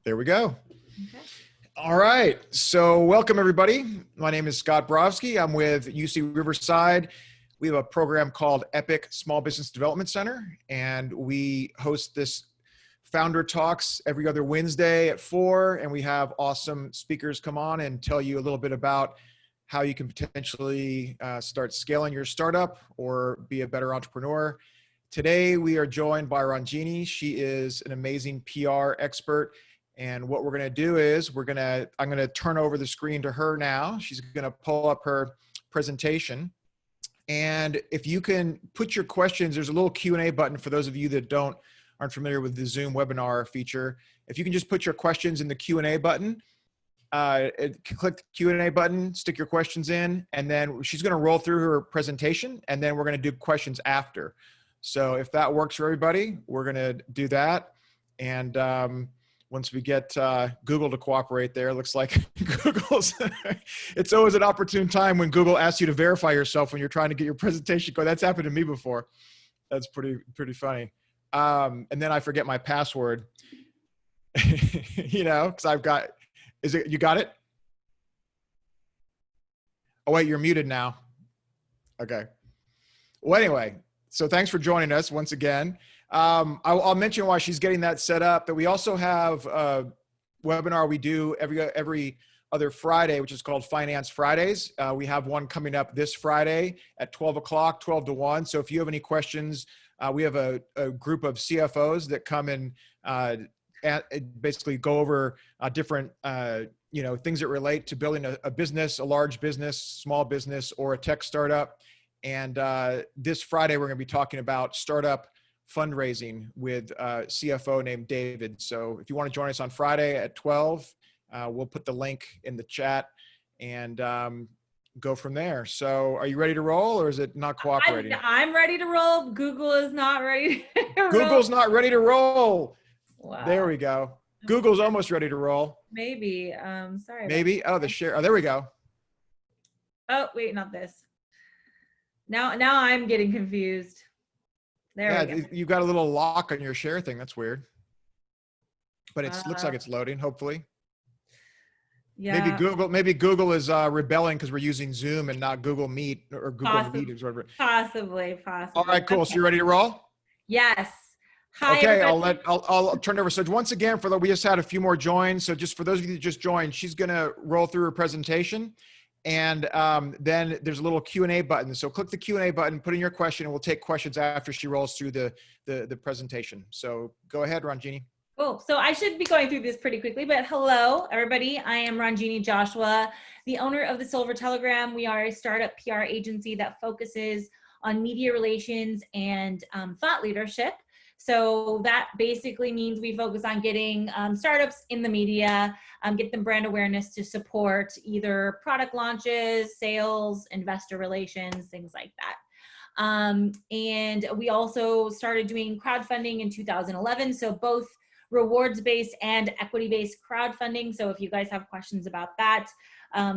There we go. Okay. All right. So welcome everybody. My name is Scott Brovsky. I'm with UC Riverside. We have a program called Epic Small Business Development Center, and we host this founder talks every other Wednesday at 4, and we have awesome speakers come on and tell you a little bit about how you can potentially start scaling your startup or be a better entrepreneur. Today, we are joined by Ronjini. She is an amazing PR expert. And what we're going to do is I'm going to turn over the screen to her now. She's going to pull up her presentation. And if you can put your questions, there's a little Q&A button for those of you that aren't familiar with the Zoom webinar feature. If you can just put your questions in the Q&A button, click the Q&A button, stick your questions in, and then she's going to roll through her presentation, and then we're going to do questions after. So if that works for everybody, we're going to do that. And once we get Google to cooperate there, looks like Google's, it's always an opportune time when Google asks you to verify yourself when you're trying to get your presentation going. That's happened to me before. That's pretty funny. And then I forget my password, because I've got, you got it? Oh wait, you're muted now. Okay. Well, anyway, so thanks for joining us once again. I'll mention why she's getting that set up, that we also have a webinar we do every other Friday, which is called Finance Fridays. We have one coming up this Friday at 12 o'clock, 12 to 1. So if you have any questions, we have a group of CFOs that come and basically go over different things that relate to building a business, a large business, small business, or a tech startup. And this Friday, we're going to be talking about startup fundraising with a CFO named David. So if you want to join us on Friday at 12, we'll put the link in the chat and go from there. So are you ready to roll, or is it not cooperating? I'm ready to roll. Google is not ready to roll. Google's not ready to roll. Wow. There we go. Google's almost ready to roll. Maybe. Sorry. Maybe. Oh, the share. Oh, there we go. Oh, wait, not this. Now I'm getting confused. There we go. You got a little lock on your share thing. That's weird. But it looks like it's loading, hopefully. Yeah. Maybe Google is rebelling because we're using Zoom and not Google Meet or Google Meet or whatever. Possibly. All right, cool. So you ready to roll? Yes. Hi, okay, everybody. I'll turn it over. So once again, we just had a few more joins. So just for those of you that just joined, she's gonna roll through her presentation. And then there's a little Q&A button. So click the Q&A button, put in your question, and we'll take questions after she rolls through the presentation. So go ahead, Ronjini. Cool. So I should be going through this pretty quickly, but hello, everybody. I am Ronjini Joshua, the owner of the Silver Telegram. We are a startup PR agency that focuses on media relations and thought leadership. So that basically means we focus on getting startups in the media, get them brand awareness to support either product launches, sales, investor relations, things like that. And we also started doing crowdfunding in 2011. So both rewards-based and equity-based crowdfunding. So if you guys have questions about that,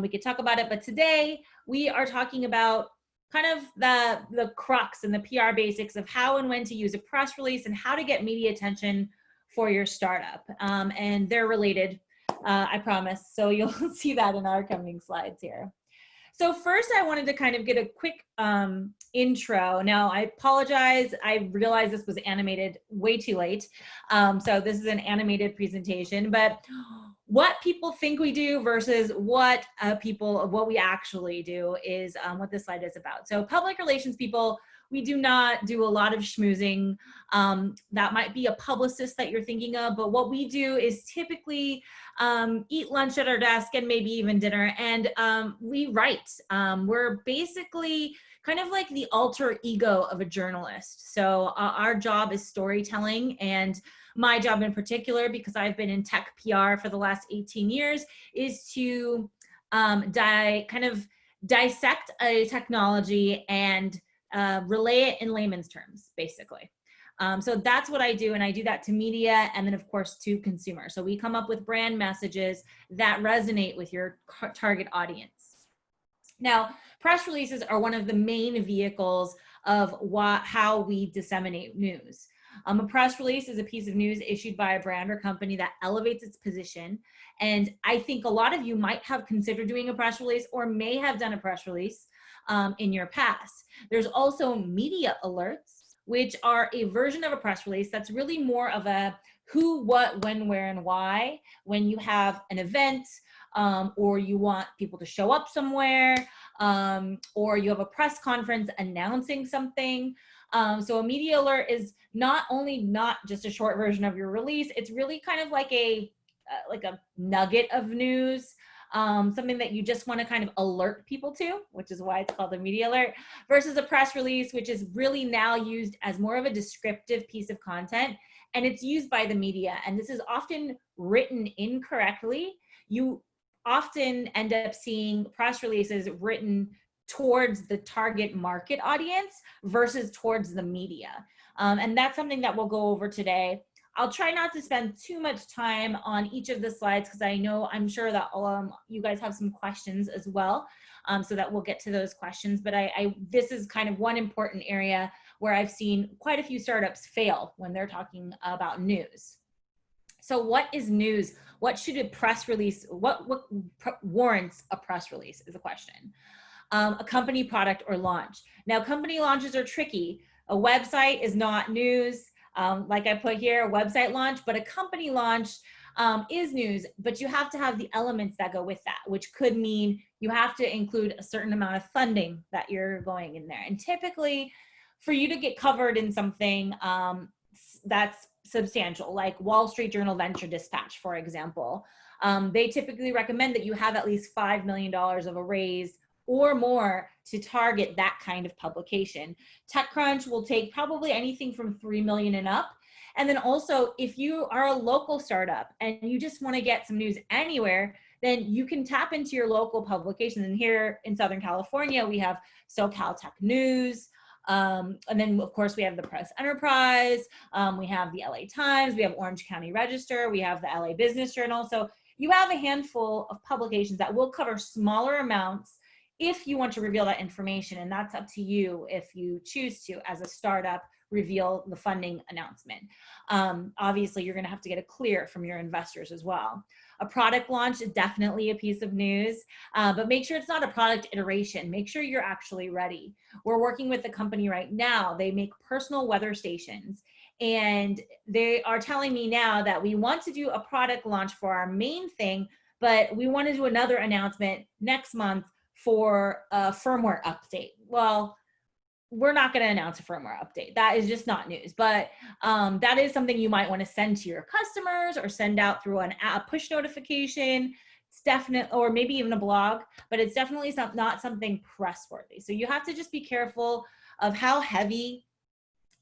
we could talk about it. But today we are talking about kind of the crux and the PR basics of how and when to use a press release and how to get media attention for your startup. And they're related, I promise. So you'll see that in our coming slides here. So first I wanted to kind of get a quick intro. Now I apologize, I realized this was animated way too late. So this is an animated presentation, but what people think we do versus what we actually do is what this slide is about. So public relations people, we do not do a lot of schmoozing. That might be a publicist that you're thinking of, but what we do is typically eat lunch at our desk and maybe even dinner, and we write. We're basically kind of like the alter ego of a journalist. So our job is storytelling, and my job in particular, because I've been in tech PR for the last 18 years, is to kind of dissect a technology and relay it in layman's terms, basically. So that's what I do, and I do that to media and then of course to consumers. So we come up with brand messages that resonate with your target audience. Now, press releases are one of the main vehicles of how we disseminate news. A press release is a piece of news issued by a brand or company that elevates its position. And I think a lot of you might have considered doing a press release or may have done a press release in your past. There's also media alerts, which are a version of a press release that's really more of a who, what, when, where, and why. When you have an event or you want people to show up somewhere, or you have a press conference announcing something. So a media alert is not just a short version of your release, it's really kind of like a nugget of news, something that you just want to kind of alert people to, which is why it's called a media alert, versus a press release, which is really now used as more of a descriptive piece of content, and it's used by the media. And this is often written incorrectly. You often end up seeing press releases written towards the target market audience versus towards the media. And that's something that we'll go over today. I'll try not to spend too much time on each of the slides because I'm sure that you guys have some questions as well, so that we'll get to those questions. But this is kind of one important area where I've seen quite a few startups fail when they're talking about news. So what is news? What should a press release, what warrants a press release is a question. A company, product, or launch. Now, company launches are tricky. A website is not news. Like I put here, a website launch, but a company launch is news, but you have to have the elements that go with that, which could mean you have to include a certain amount of funding that you're going in there. And typically, for you to get covered in something that's substantial, like Wall Street Journal Venture Dispatch, for example, they typically recommend that you have at least $5 million of a raise or more to target that kind of publication. TechCrunch will take probably anything from 3 million and up. And then also, if you are a local startup and you just want to get some news anywhere, then you can tap into your local publications. And here in Southern California, we have SoCal Tech News. And then of course we have the Press Enterprise, we have the LA Times, we have Orange County Register, we have the LA Business Journal. So you have a handful of publications that will cover smaller amounts if you want to reveal that information, and that's up to you if you choose to, as a startup, reveal the funding announcement. Obviously, you're going to have to get a clear from your investors as well. A product launch is definitely a piece of news, but make sure it's not a product iteration. Make sure you're actually ready. We're working with a company right now. They make personal weather stations, and they are telling me now that we want to do a product launch for our main thing, but we want to do another announcement next month for a firmware update. Well, we're not going to announce a firmware update. That is just not news, but that is something you might want to send to your customers or send out through a push notification. It's definite, or maybe even a blog, but it's definitely not something press worthy. So you have to just be careful of how heavy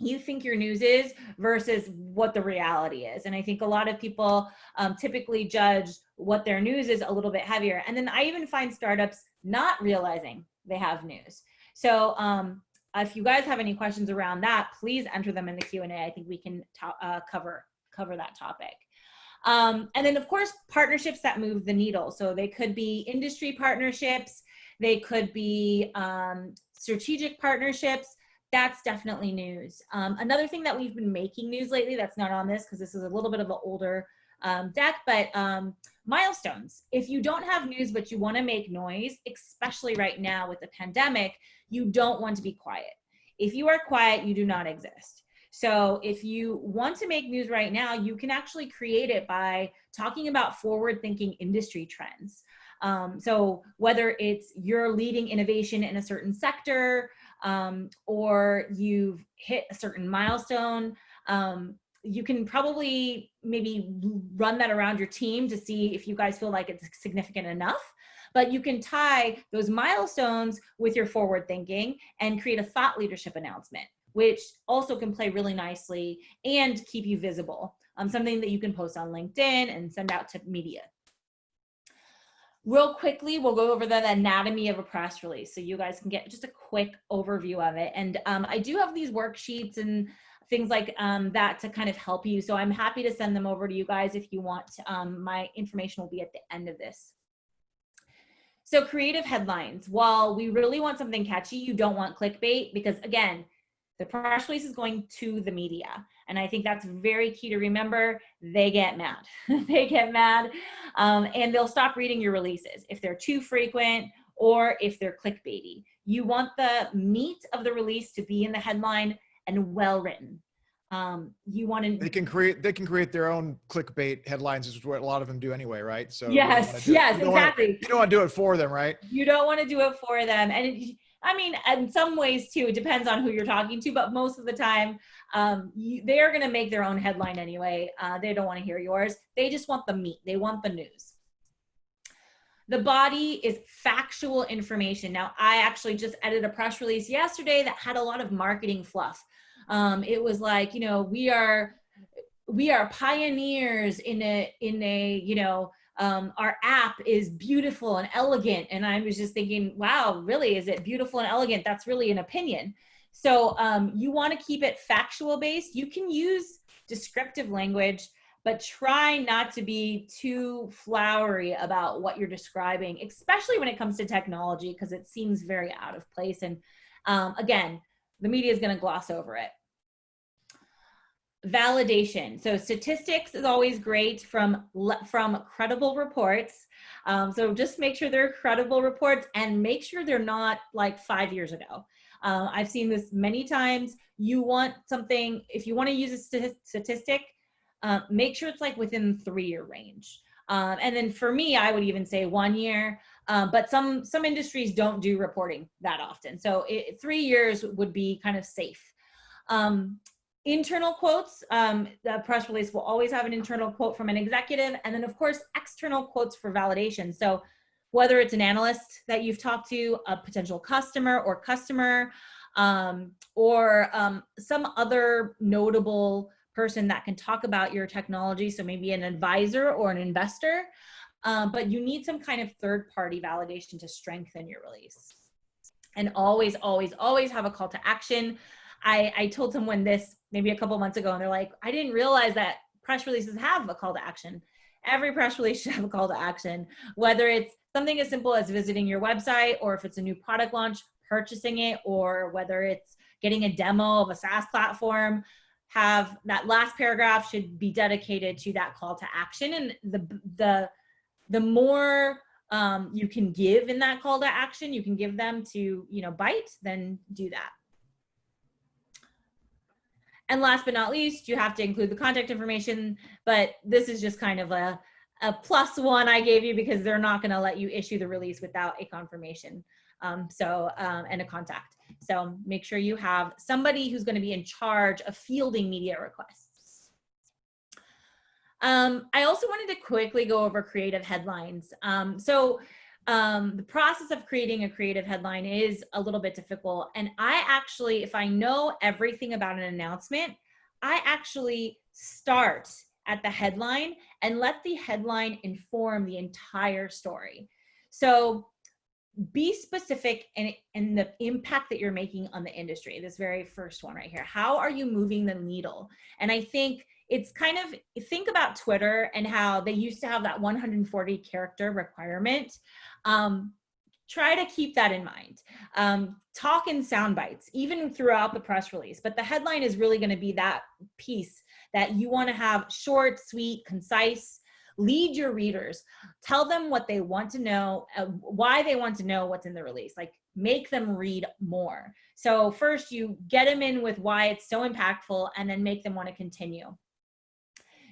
you think your news is versus what the reality is. And I think a lot of people typically judge what their news is a little bit heavier. And then I even find startups not realizing they have news. So if you guys have any questions around that, please enter them in the Q&A. I think we can cover that topic. And then of course, partnerships that move the needle. So they could be industry partnerships, they could be strategic partnerships. That's definitely news. Another thing that we've been making news lately that's not on this, because this is a little bit of an older deck, but milestones. If you don't have news, but you want to make noise, especially right now with the pandemic, you don't want to be quiet. If you are quiet, you do not exist. So if you want to make news right now, you can actually create it by talking about forward-thinking industry trends. So whether it's you're leading innovation in a certain sector, or you've hit a certain milestone, you can probably maybe run that around your team to see if you guys feel like it's significant enough. But you can tie those milestones with your forward thinking and create a thought leadership announcement, which also can play really nicely and keep you visible. Something that you can post on LinkedIn and send out to media. Real quickly, we'll go over the anatomy of a press release so you guys can get just a quick overview of it. And I do have these worksheets and things like that to kind of help you. So I'm happy to send them over to you guys if you want. My information will be at the end of this. So creative headlines. While we really want something catchy, you don't want clickbait because, again, The press release is going to the media. And I think that's very key to remember. They get mad. They get mad, and they'll stop reading your releases if they're too frequent or if they're clickbaity. You want the meat of the release to be in the headline and well written. You want to. They can create their own clickbait headlines, is what a lot of them do anyway, right? So Yes, exactly. You don't want to do it for them, right? You don't want to do it for them, and I mean, in some ways too, it depends on who you're talking to, but most of the time, they are going to make their own headline anyway. They don't want to hear yours. They just want the meat. They want the news. The body is factual information. Now, I actually just edited a press release yesterday that had a lot of marketing fluff. It was like, we are pioneers in a our app is beautiful and elegant. And I was just thinking, wow, really, is it beautiful and elegant? That's really an opinion. So you want to keep it factual based. You can use descriptive language, but try not to be too flowery about what you're describing, especially when it comes to technology, because it seems very out of place. And again, the media is going to gloss over it. Validation. So statistics is always great from credible reports. So just make sure they're credible reports and make sure they're not like 5 years ago. I've seen this many times. You want something, if you want to use a statistic, make sure it's like within 3-year range. And then for me, I would even say 1 year, but some industries don't do reporting that often. So 3 years would be kind of safe. Internal quotes, the press release will always have an internal quote from an executive, and then of course, external quotes for validation. So whether it's an analyst that you've talked to, a potential customer, or some other notable person that can talk about your technology. So maybe an advisor or an investor, but you need some kind of third-party validation to strengthen your release. And always, always, always have a call to action. I told someone this maybe a couple months ago, and they're like, I didn't realize that press releases have a call to action. Every press release should have a call to action, whether it's something as simple as visiting your website, or if it's a new product launch, purchasing it, or whether it's getting a demo of a SaaS platform. Have that last paragraph should be dedicated to that call to action. And the more you can give in that call to action, you can give them to, bite, then do that. And last but not least, you have to include the contact information, but this is just kind of a +1 I gave you because they're not going to let you issue the release without a confirmation. And a contact. So make sure you have somebody who's going to be in charge of fielding media requests. I also wanted to quickly go over creative headlines. The process of creating a creative headline is a little bit difficult. And I actually, if I know everything about an announcement, I actually start at the headline and let the headline inform the entire story. So be specific in the impact that you're making on the industry. This very first one right here. How are you moving the needle? And I think it's kind of, think about Twitter and how they used to have that 140 character requirement. Try to keep that in mind. Talk in sound bites, even throughout the press release. But the headline is really going to be that piece that you want to have short, sweet, concise. Lead your readers. Tell them what they want to know, why they want to know what's in the release. Like, make them read more. So first you get them in with why it's so impactful, and then make them want to continue.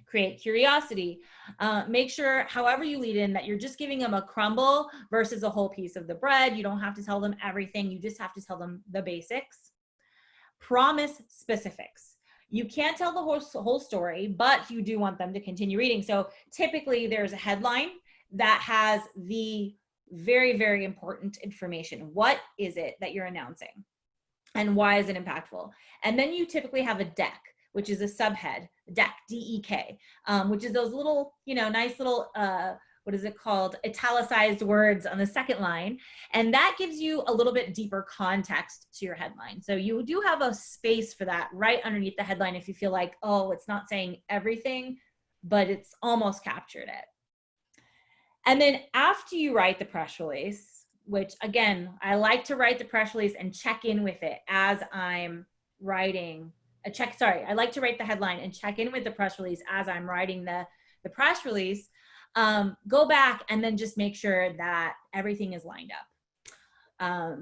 Create curiosity. Make sure, however you lead in, that you're just giving them a crumble versus a whole piece of the bread. You don't have to tell them everything. You just have to tell them the basics. Promise specifics. You can't tell the whole story, but you do want them to continue reading. So typically there's a headline that has the very, very important information. What is it that you're announcing? And why is it impactful? And then you typically have a deck, which is a subhead, deck, D-E-K, which is those little, nice little, what is it called? Italicized words on the second line. And that gives you a little bit deeper context to your headline. So you do have a space for that right underneath the headline if you feel like, oh, it's not saying everything, but it's almost captured it. And then after you write the press release, which again, I like to write the press release and check in with it as I'm writing a check, sorry, I like to write the headline and check in with the press release as I'm writing the press release. Go back and then just make sure that everything is lined up.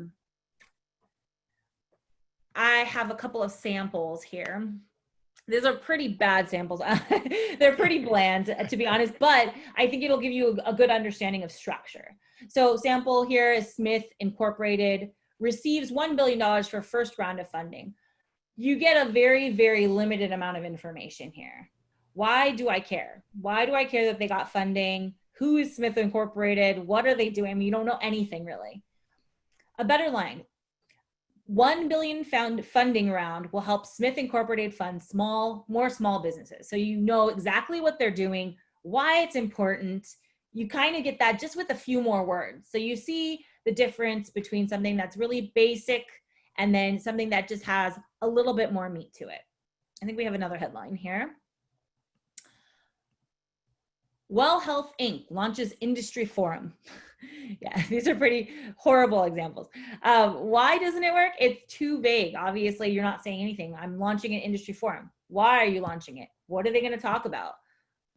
I have a couple of samples here. These are pretty bad samples. They're pretty bland, to be honest, but I think it'll give you a good understanding of structure. So sample here is Smith Incorporated receives $1 billion for first round of funding. You get a very, very limited amount of information here. Why do I care? Why do I care that they got funding? Who is Smith Incorporated? What are they doing? I mean, you don't know anything really. A better line. $1 billion funding round will help Smith Incorporated fund more small businesses. So you know exactly what they're doing, why it's important. You kind of get that just with a few more words. So you see the difference between something that's really basic and then something that just has a little bit more meat to it. I think we have another headline here. Well Health Inc. launches industry forum. Yeah, these are pretty horrible examples. Why doesn't it work? It's too vague. Obviously, you're not saying anything. I'm launching an industry forum. Why are you launching it? What are they going to talk about?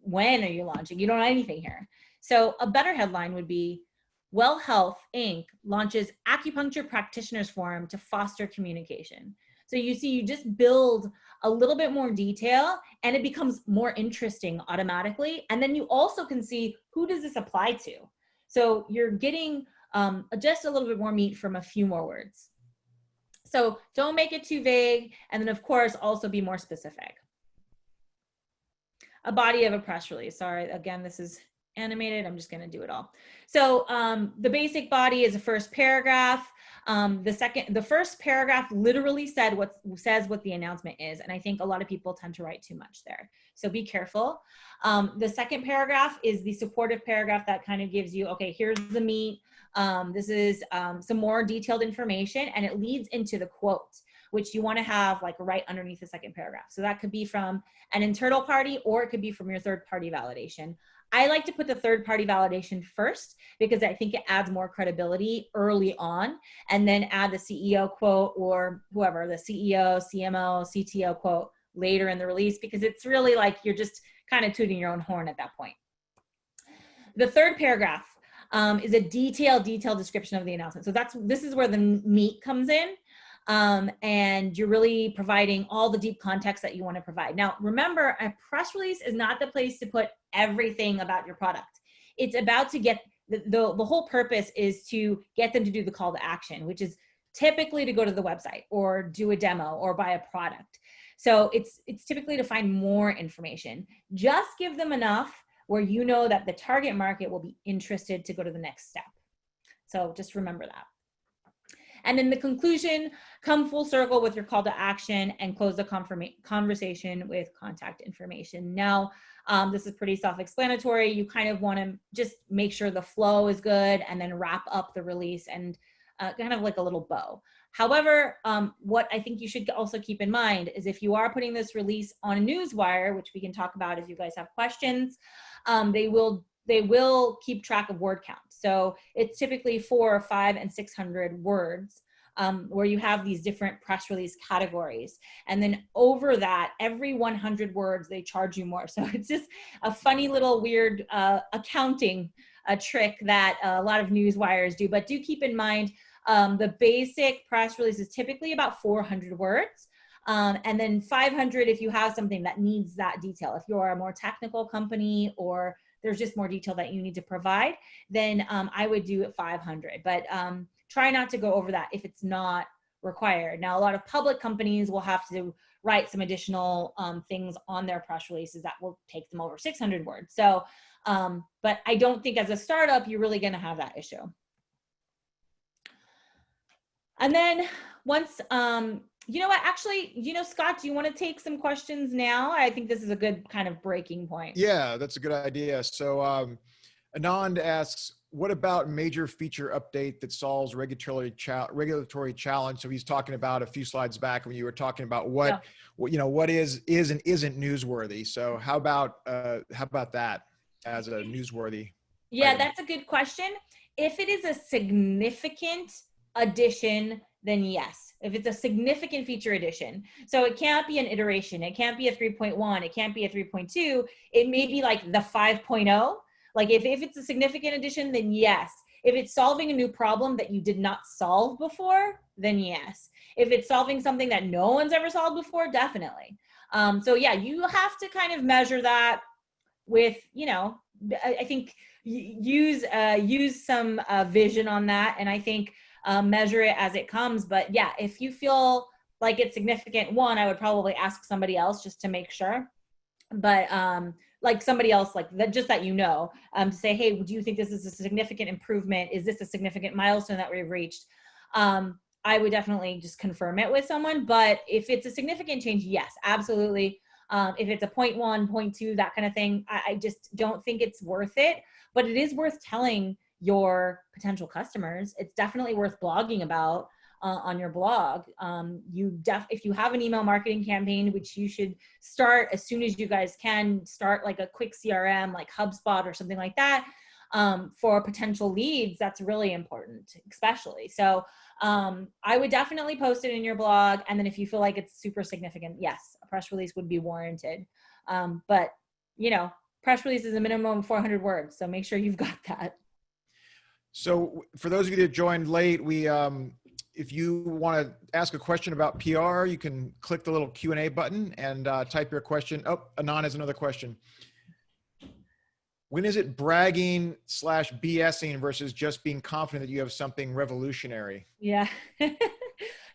When are you launching? You don't know anything here. So a better headline would be, Well Health Inc. launches acupuncture practitioners forum to foster communication. So you see, you just build a little bit more detail and it becomes more interesting automatically. And then you also can see, who does this apply to? So you're getting just a little bit more meat from a few more words. So don't make it too vague. And then of course, also be more specific. A body of a press release. Sorry, again, this is animated. I'm just going to do it all. So the basic body is the first paragraph. The first paragraph literally says what the announcement is. And I think a lot of people tend to write too much there. So be careful. The second paragraph is the supportive paragraph that kind of gives you, okay, here's the meat. This is some more detailed information, and it leads into the quote, which you want to have like right underneath the second paragraph. So that could be from an internal party, or it could be from your third party validation. I like to put the third party validation first because I think it adds more credibility early on, and then add the CEO quote or whoever, the CEO, CMO, CTO quote later in the release, because it's really like you're just kind of tooting your own horn at that point. The third paragraph is a detailed description of the announcement. So this is where the meat comes in. And you're really providing all the deep context that you want to provide. Now, remember, a press release is not the place to put everything about your product. It's about to get, the whole purpose is to get them to do the call to action, which is typically to go to the website or do a demo or buy a product. So it's typically to find more information. Just give them enough where you know that the target market will be interested to go to the next step. So just remember that. And in the conclusion, come full circle with your call to action and close the conversation with contact information. Now, this is pretty self-explanatory. You kind of want to just make sure the flow is good and then wrap up the release and kind of like a little bow. However, what I think you should also keep in mind is if you are putting this release on a newswire, which we can talk about if you guys have questions, they will keep track of word count. So it's typically 400, 500, and 600 words where you have these different press release categories. And then over that, every 100 words, they charge you more. So it's just a funny little weird accounting trick that a lot of news wires do. But do keep in mind, the basic press release is typically about 400 words. And then 500 if you have something that needs that detail. If you're a more technical company or there's just more detail that you need to provide, then I would do it 500. But try not to go over that if it's not required. Now, a lot of public companies will have to write some additional things on their press releases that will take them over 600 words. So, but I don't think as a startup, you're really going to have that issue. And then once, you know what, actually, you know, Scott, do you want to take some questions now? I think this is a good kind of breaking point. Yeah, that's a good idea. So Anand asks, what about major feature update that solves regulatory challenge? So he's talking about a few slides back when you were talking about what you know, what is and isn't newsworthy. So how about that as a newsworthy? Yeah, item? that's a good question. If it is a significant addition, then yes. if it's a significant feature addition. So it can't be an iteration. It can't be a 3.1. It can't be a 3.2. It may be like the 5.0. Like if it's a significant addition, then yes. If it's solving a new problem that you did not solve before, then yes. If it's solving something that no one's ever solved before, definitely. So yeah, you have to kind of measure that with, you know, I think use some vision on that, and I think measure it as it comes. But yeah, if you feel like it's significant, one, I would probably ask somebody else just to make sure. But like somebody else, like that, just that, you know, to say, hey, do you think this is a significant improvement? Is this a significant milestone that we've reached? I would definitely just confirm it with someone. But if it's a significant change, yes, absolutely. If it's a 0.1, 0.2, that kind of thing, I just don't think it's worth it. But it is worth telling your potential customers. It's definitely worth blogging about on your blog. If you have an email marketing campaign, which you should start as soon as you guys can, start like a quick CRM, like HubSpot or something like that, for potential leads. That's really important, especially. So I would definitely post it in your blog. And then if you feel like it's super significant, yes, a press release would be warranted. But you know, press release is a minimum of 400 words. So make sure you've got that. So for those of you that joined late, if you want to ask a question about PR, you can click the little Q&A button and type your question. Oh, Anon has another question. When is it bragging / BSing versus just being confident that you have something revolutionary? Yeah.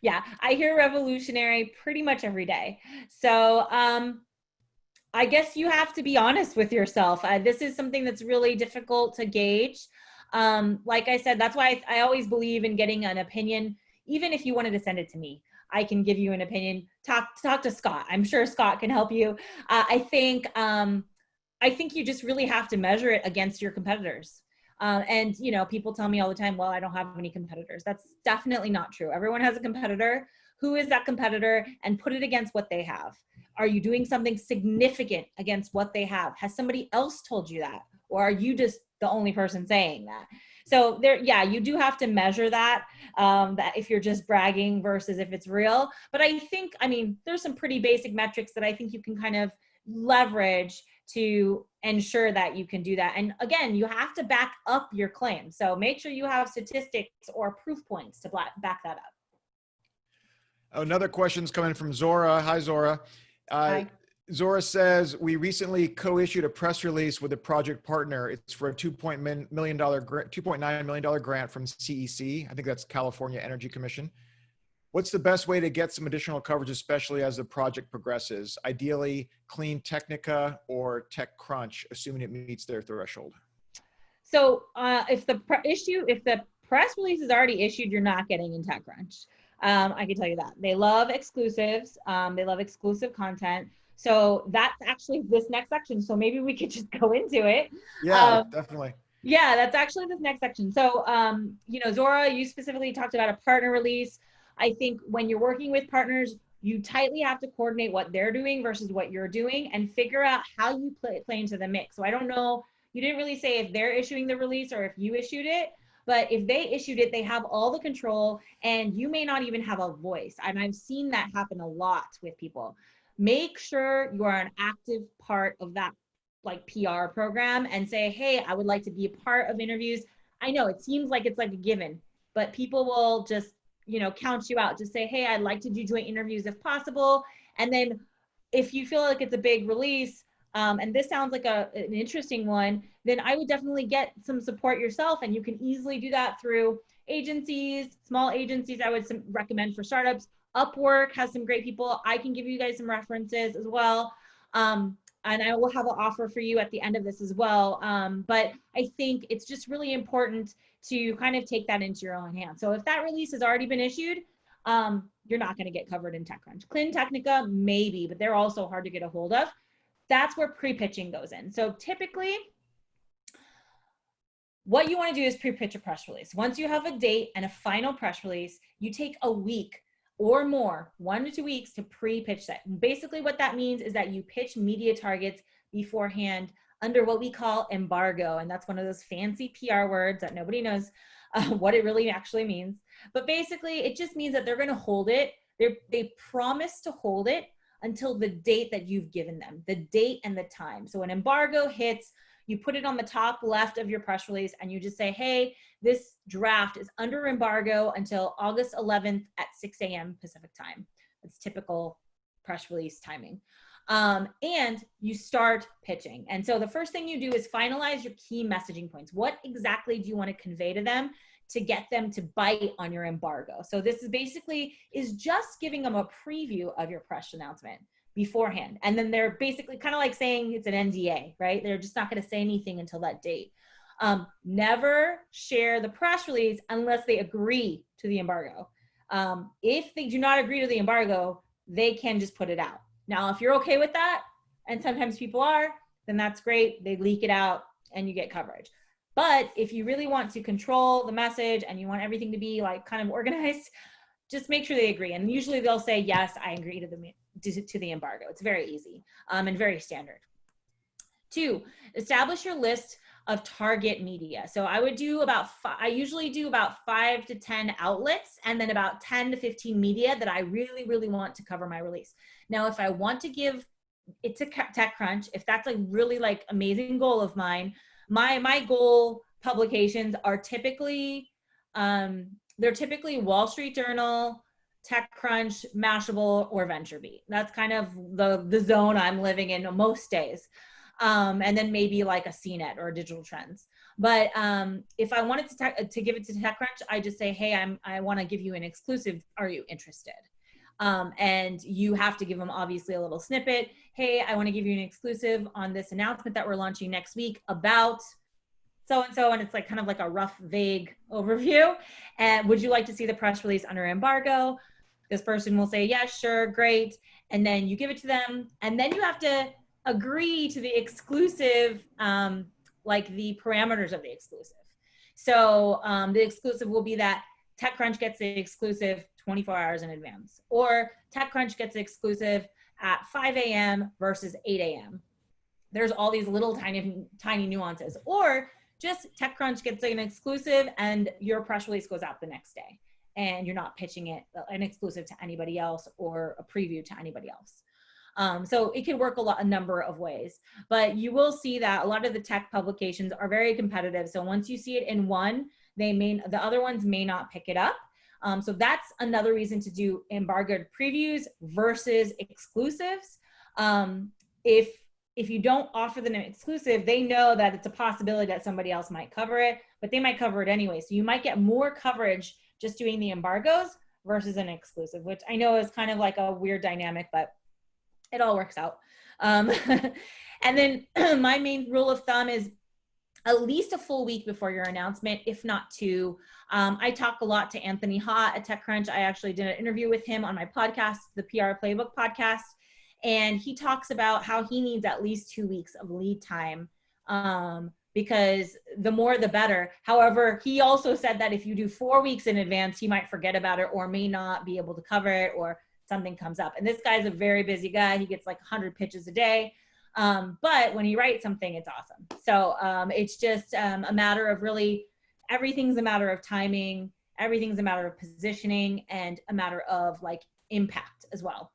Yeah, I hear revolutionary pretty much every day. So I guess you have to be honest with yourself. This is something that's really difficult to gauge. Like I said, that's why I always believe in getting an opinion. Even if you wanted to send it to me, I can give you an opinion. Talk to Scott. I'm sure Scott can help you. I think you just really have to measure it against your competitors. And you know, people tell me all the time, well, I don't have any competitors. That's definitely not true. Everyone has a competitor. Who is that competitor? And put it against what they have. Are you doing something significant against what they have? Has somebody else told you that? Or are you just the only person saying that? So there, yeah, you do have to measure that, that if you're just bragging versus if it's real. But I think, I mean, there's some pretty basic metrics that I think you can kind of leverage to ensure that you can do that. And again, you have to back up your claim. So make sure you have statistics or proof points to back that up. Another question's coming from Zora. Hi, Zora. Hi. Zora says, we recently co-issued a press release with a project partner. It's for a $2.9 million grant from CEC. I think that's California Energy Commission. What's the best way to get some additional coverage, especially as the project progresses? Ideally, Clean Technica or TechCrunch, assuming it meets their threshold. So if the press release is already issued, you're not getting in TechCrunch. I can tell you that. They love exclusives. They love exclusive content. So that's actually this next section. So maybe we could just go into it. Yeah, definitely. Yeah, that's actually this next section. So, you know, Zora, you specifically talked about a partner release. I think when you're working with partners, you tightly have to coordinate what they're doing versus what you're doing and figure out how you play into the mix. So I don't know, you didn't really say if they're issuing the release or if you issued it, but if they issued it, they have all the control and you may not even have a voice. And I've seen that happen a lot with people. Make sure you are an active part of that like PR program and say, hey, I would like to be a part of interviews. I know it seems like it's like a given, but people will just, you know, count you out. Just say, hey, I'd like to do joint interviews if possible. And then if you feel like it's a big release, and this sounds like an interesting one, then I would definitely get some support yourself. And you can easily do that through agencies, small agencies. I would recommend for startups. Upwork has some great people. I can give you guys some references as well. And I will have an offer for you at the end of this as well. But I think it's just really important to kind of take that into your own hands. So if that release has already been issued, you're not going to get covered in TechCrunch. Clean Technica, maybe, but they're also hard to get a hold of. That's where pre-pitching goes in. So typically, what you want to do is pre-pitch a press release. Once you have a date and a final press release, you take a week or more, 1 to 2 weeks to pre-pitch that. And basically what that means is that you pitch media targets beforehand under what we call embargo. And that's one of those fancy PR words that nobody knows what it really actually means. But basically, it just means that they're going to hold it. They promise to hold it until the date that you've given them, the date and the time. So an embargo hits, you put it on the top left of your press release and you just say, hey, this draft is under embargo until August 11th at 6 a.m. Pacific time. That's typical press release timing. And you start pitching. And so the first thing you do is finalize your key messaging points. What exactly do you want to convey to them to get them to bite on your embargo? So this is basically just giving them a preview of your press announcement beforehand. And then they're basically kind of like saying it's an NDA, right? They're just not going to say anything until that date. Never share the press release unless they agree to the embargo. If they do not agree to the embargo, they can just put it out. Now, if you're okay with that, and sometimes people are, then that's great. They leak it out and you get coverage. But if you really want to control the message and you want everything to be like kind of organized, just make sure they agree. And usually they'll say, yes, I agree to the embargo. It's very easy and very standard. 2, establish your list of target media. So I usually do about 5 to 10 outlets and then about 10 to 15 media that I really, really want to cover my release. Now, if I want to give it to TechCrunch, if that's a really like amazing goal of mine, my goal publications are typically, they're typically Wall Street Journal, TechCrunch, Mashable, or VentureBeat. That's kind of the zone I'm living in most days. And then maybe like a CNET or Digital Trends. But if I wanted to give it to TechCrunch, I just say, hey, I want to give you an exclusive. Are you interested? And you have to give them obviously a little snippet. Hey, I want to give you an exclusive on this announcement that we're launching next week about so-and-so. And it's like kind of like a rough, vague overview. And would you like to see the press release under embargo? This person will say, yeah, sure, great. And then you give it to them. And then you have to agree to the exclusive, like the parameters of the exclusive. So the exclusive will be that TechCrunch gets the exclusive 24 hours in advance, or TechCrunch gets the exclusive at 5 a.m. versus 8 a.m. There's all these little tiny nuances, or just TechCrunch gets an exclusive and your press release goes out the next day and you're not pitching it an exclusive to anybody else or a preview to anybody else. So it could work a number of ways, but you will see that a lot of the tech publications are very competitive. So once you see it in one, the other ones may not pick it up. So that's another reason to do embargoed previews versus exclusives. If you don't offer them an exclusive, they know that it's a possibility that somebody else might cover it, but they might cover it anyway. So you might get more coverage just doing the embargoes versus an exclusive, which I know is kind of like a weird dynamic, but it all works out. And then my main rule of thumb is at least a full week before your announcement, if not 2. I talk a lot to Anthony Hott at TechCrunch. I actually did an interview with him on my podcast, the PR Playbook podcast. And he talks about how he needs at least 2 weeks of lead time because the more the better. However, he also said that if you do 4 weeks in advance, he might forget about it or may not be able to cover it or something comes up. And this guy's a very busy guy. He gets like 100 pitches a day. But when he writes something, it's awesome. So it's just a matter of really, everything's a matter of timing. Everything's a matter of positioning and a matter of like impact as well.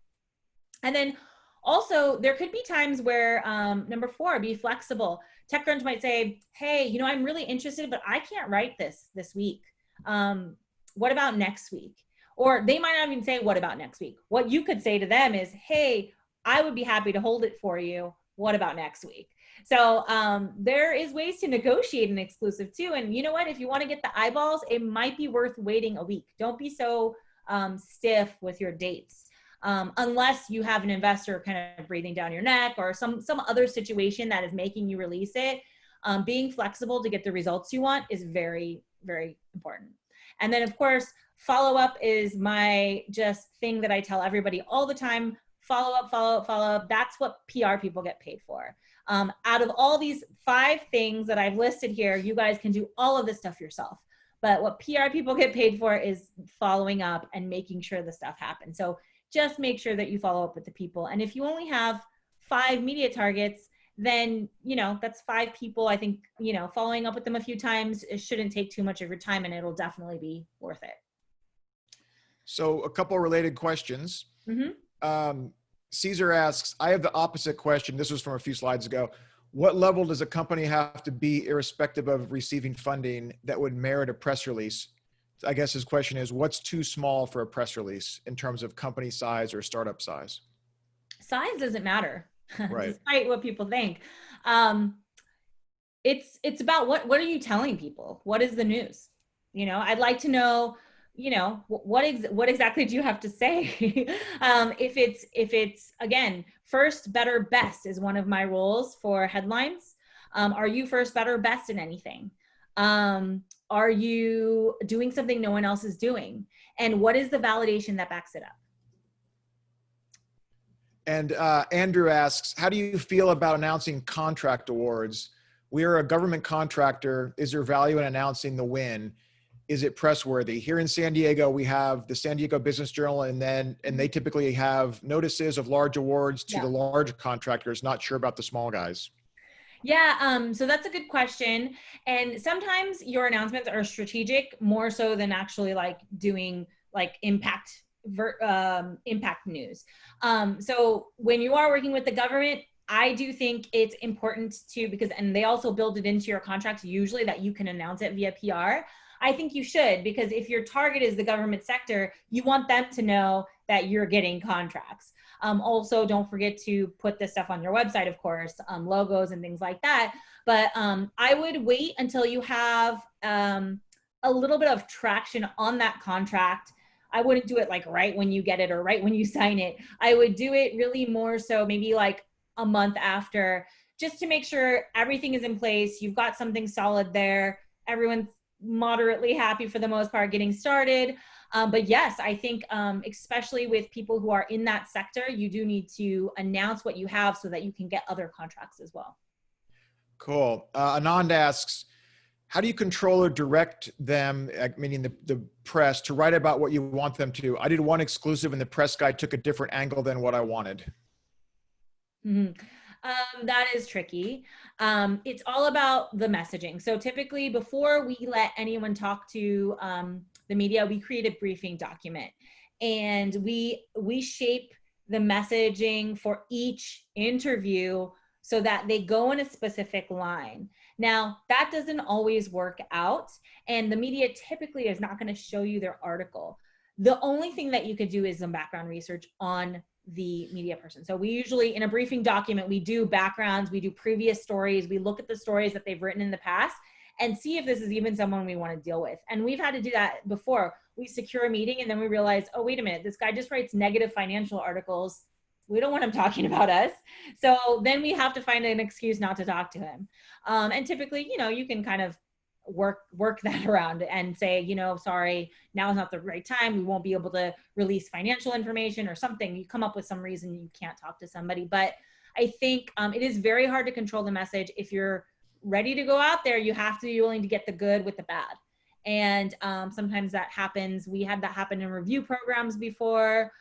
And then also there could be times where number 4, be flexible. TechCrunch might say, hey, I'm really interested, but I can't write this week. What about next week? Or they might not even say, what about next week? What you could say to them is, hey, I would be happy to hold it for you. What about next week? So there is ways to negotiate an exclusive too. And you know what? If you want to get the eyeballs, it might be worth waiting a week. Don't be so stiff with your dates. Unless you have an investor kind of breathing down your neck or some other situation that is making you release it. Being flexible to get the results you want is very, very important. And then of course, follow-up is my just thing that I tell everybody all the time. Follow up, follow up, follow up. That's what PR people get paid for. Out of all these 5 things that I've listed here, you guys can do all of this stuff yourself. But what PR people get paid for is following up and making sure the stuff happens. So just make sure that you follow up with the people. And if you only have 5 media targets, then, that's 5 people. I think, following up with them a few times, it shouldn't take too much of your time, and it'll definitely be worth it. So a couple of related questions. Mm-hmm. Caesar asks, I have the opposite question. This was from a few slides ago. What level does a company have to be irrespective of receiving funding that would merit a press release? I guess his question is, what's too small for a press release in terms of company size or startup size? Size doesn't matter, Right. despite what people think. It's about what are you telling people? What is the news? I'd like to know, what exactly do you have to say? If it's again, first, better, best is one of my rules for headlines. Are you first, better, best in anything? Are you doing something no one else is doing? And what is the validation that backs it up? And Andrew asks, how do you feel about announcing contract awards? We are a government contractor. Is there value in announcing the win? Is it press worthy? Here in San Diego, we have the San Diego Business Journal, and they typically have notices of large awards to the large contractors. Not sure about the small guys. Yeah, so that's a good question. And sometimes your announcements are strategic more so than actually like doing like impact news. So when you are working with the government, I do think it's important and they also build it into your contracts usually that you can announce it via PR. I think you should, because if your target is the government sector, you want them to know that you're getting contracts. Also, don't forget to put this stuff on your website, of course, logos and things like that. But I would wait until you have a little bit of traction on that contract. I wouldn't do it like right when you get it or right when you sign it. I would do it really more so maybe like a month after, just to make sure everything is in place. You've got something solid there. Everyone's moderately happy for the most part getting started. But yes, I think especially with people who are in that sector, you do need to announce what you have so that you can get other contracts as well. Cool. Anand asks, how do you control or direct them, meaning the press, to write about what you want them to? I did one exclusive and the press guy took a different angle than what I wanted. Mm-hmm. That is tricky. It's all about the messaging. So typically before we let anyone talk to the media, we create a briefing document, and we shape the messaging for each interview so that they go in a specific line. Now, that doesn't always work out, and the media typically is not going to show you their article. The only thing that you could do is some background research on the media person. So we usually, in a briefing document, we do backgrounds, we do previous stories, we look at the stories that they've written in the past and see if this is even someone we want to deal with. And we've had to do that before. We secure a meeting and then we realize, oh, wait a minute, this guy just writes negative financial articles. We don't want him talking about us. So then we have to find an excuse not to talk to him. And typically, you can kind of work that around and say, sorry, now is not the right time. We won't be able to release financial information or something. You come up with some reason you can't talk to somebody. But I think it is very hard to control the message. If you're ready to go out there, you have to be willing to get the good with the bad. And sometimes that happens. We had that happen in review programs before.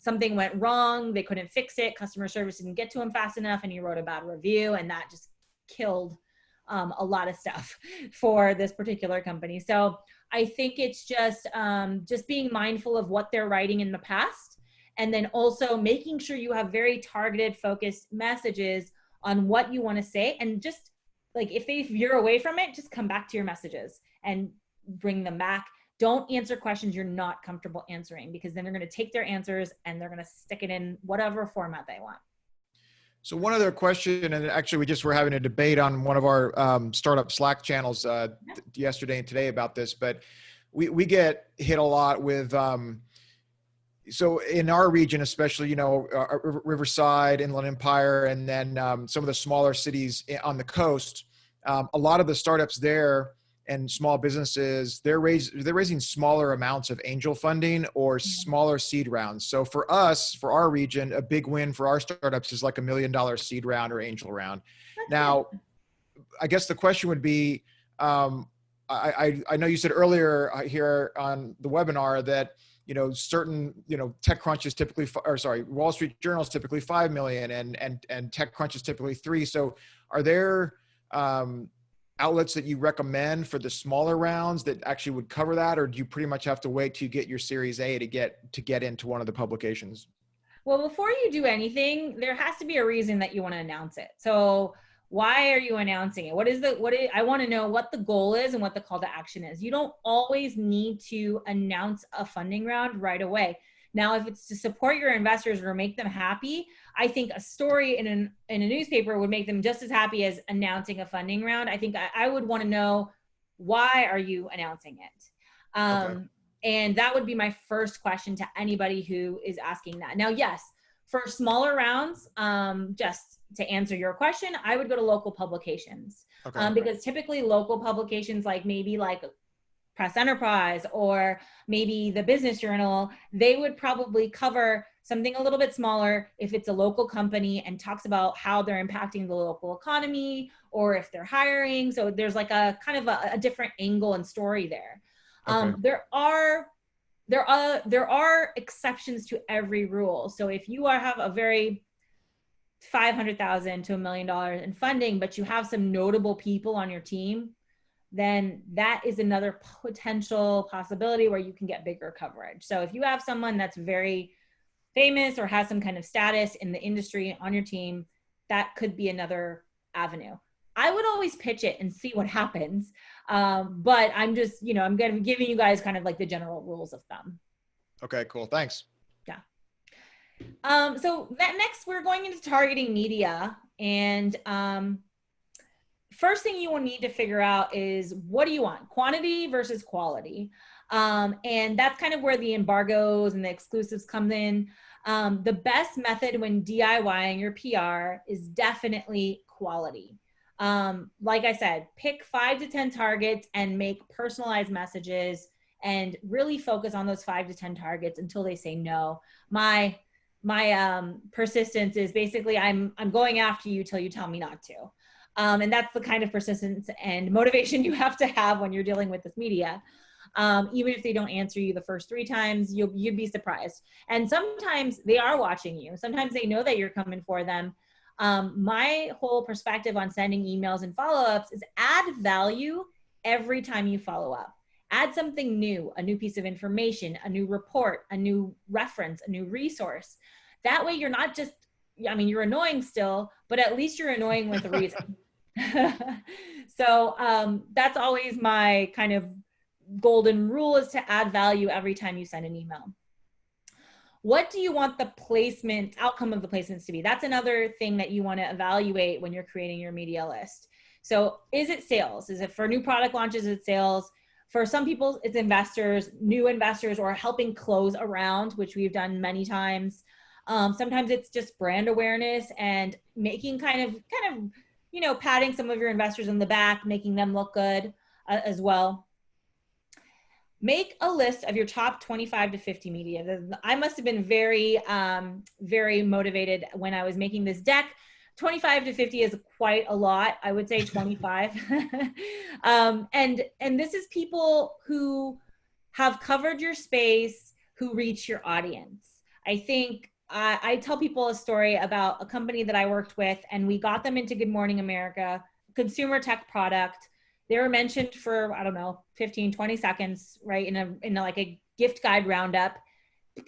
Something went wrong. They couldn't fix it. Customer service didn't get to him fast enough, and he wrote a bad review, and that just killed a lot of stuff for this particular company. So I think it's just being mindful of what they're writing in the past, and then also making sure you have very targeted, focused messages on what you want to say. And just like, if they veer away from it, just come back to your messages and bring them back. Don't answer questions you're not comfortable answering, because then they're going to take their answers and they're going to stick it in whatever format they want. So one other question, and actually we just were having a debate on one of our startup Slack channels yesterday and today about this, but we get hit a lot with, so in our region, especially, Riverside, Inland Empire, and then some of the smaller cities on the coast, a lot of the startups there and small businesses, they're raising smaller amounts of angel funding or smaller seed rounds. So for us, for our region, a big win for our startups is like $1 million seed round or angel round. Now, I guess the question would be, I know you said earlier here on the webinar that certain, TechCrunch is typically, Wall Street Journal is typically 5 million and TechCrunch is typically 3. So are there outlets that you recommend for the smaller rounds that actually would cover that? Or do you pretty much have to wait till you get your Series A to get into one of the publications? Well, before you do anything, there has to be a reason that you want to announce it. So why are you announcing it? I want to know what the goal is and what the call to action is. You don't always need to announce a funding round right away. Now, if it's to support your investors or make them happy, I think a story in a newspaper would make them just as happy as announcing a funding round. I think I would want to know, why are you announcing it? Okay. And that would be my first question to anybody who is asking that. Now, yes, for smaller rounds, just to answer your question, I would go to local publications. Okay. Because typically local publications, like maybe like Press Enterprise or maybe the Business Journal, they would probably cover something a little bit smaller if it's a local company and talks about how they're impacting the local economy or if they're hiring. So there's like a kind of a different angle and story there. Okay. There are exceptions to every rule. So if you have a very $500,000 to $1 million in funding, but you have some notable people on your team, then that is another potential possibility where you can get bigger coverage. So if you have someone that's very famous or has some kind of status in the industry on your team, that could be another avenue. I would always pitch it and see what happens. But I'm just, I'm going to be giving you guys kind of like the general rules of thumb. Okay, cool. Thanks. Yeah. So next we're going into targeting media. And first thing you will need to figure out is, what do you want? Quantity versus quality. And that's kind of where the embargoes and the exclusives come in. The best method when DIYing your PR is definitely quality. Like I said, pick 5 to 10 targets and make personalized messages and really focus on those 5 to 10 targets until they say no. My persistence is basically I'm going after you till you tell me not to. And that's the kind of persistence and motivation you have to have when you're dealing with this media. Even if they don't answer you the first 3 times, you'd be surprised. And sometimes they are watching you. Sometimes they know that you're coming for them. My whole perspective on sending emails and follow-ups is add value every time you follow up. Add something new, a new piece of information, a new report, a new reference, a new resource. That way you're not just, you're annoying still, but at least you're annoying with a reason. So that's always my kind of golden rule, is to add value every time you send an email. What do you want the outcome of the placements to be? That's another thing that you want to evaluate when you're creating your media list. So is it sales? Is it for new product launches? Is it sales? For some people, it's investors, new investors, or helping close a round, which we've done many times. Sometimes it's just brand awareness and making kind of, patting some of your investors in the back, making them look good as well. Make a list of your top 25 to 50 media. I must have been very, very motivated when I was making this deck. 25 to 50 is quite a lot. I would say 25. And this is people who have covered your space, who reach your audience. I think I tell people a story about a company that I worked with, and we got them into Good Morning America, consumer tech product. They were mentioned for, 15, 20 seconds, right? In like a gift guide roundup,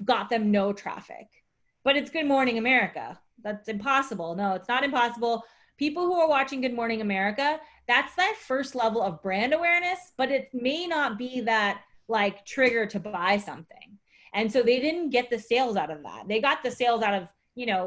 got them no traffic. But it's Good Morning America. That's impossible. No, it's not impossible. People who are watching Good Morning America, that's that first level of brand awareness, but it may not be that like trigger to buy something. And so they didn't get the sales out of that. They got the sales out of,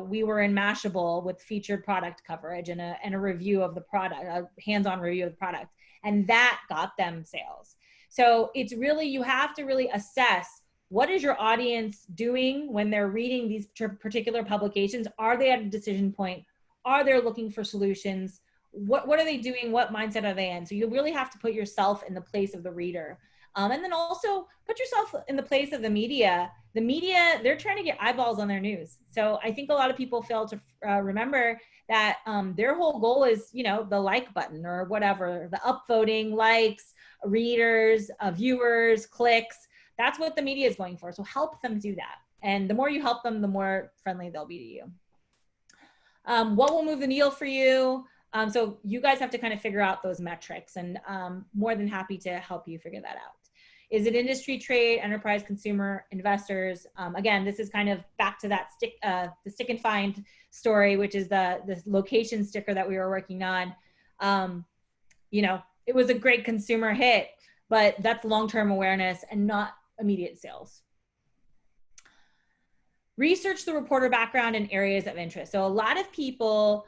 we were in Mashable with featured product coverage and a review of the product, a hands-on review of the product. And that got them sales. So it's really, you have to really assess, what is your audience doing when they're reading these particular publications? Are they at a decision point? Are they looking for solutions? What are they doing? What mindset are they in? So you really have to put yourself in the place of the reader. And then also put yourself in the place of the media. The media, they're trying to get eyeballs on their news. So I think a lot of people fail to remember that their whole goal is, the like button or whatever, the upvoting, likes, readers, viewers, clicks. That's what the media is going for. So help them do that. And the more you help them, the more friendly they'll be to you. What will move the needle for you? So you guys have to kind of figure out those metrics, and more than happy to help you figure that out. Is it industry, trade, enterprise, consumer, investors? Again, this is kind of back to that the stick and find story, which is the location sticker that we were working on. It was a great consumer hit, but that's long-term awareness and not immediate sales. Research the reporter background and areas of interest. So a lot of people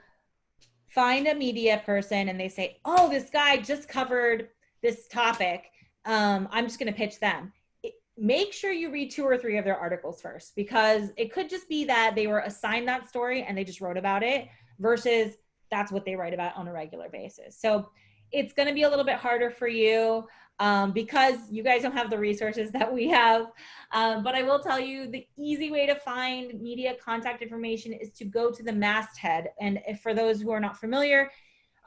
find a media person and they say, oh, this guy just covered this topic. I'm just going to pitch them. Make sure you read 2 or 3 of their articles first, because it could just be that they were assigned that story and they just wrote about it versus that's what they write about on a regular basis. So it's going to be a little bit harder for you because you guys don't have the resources that we have. But I will tell you, the easy way to find media contact information is to go to the masthead. And if, for those who are not familiar,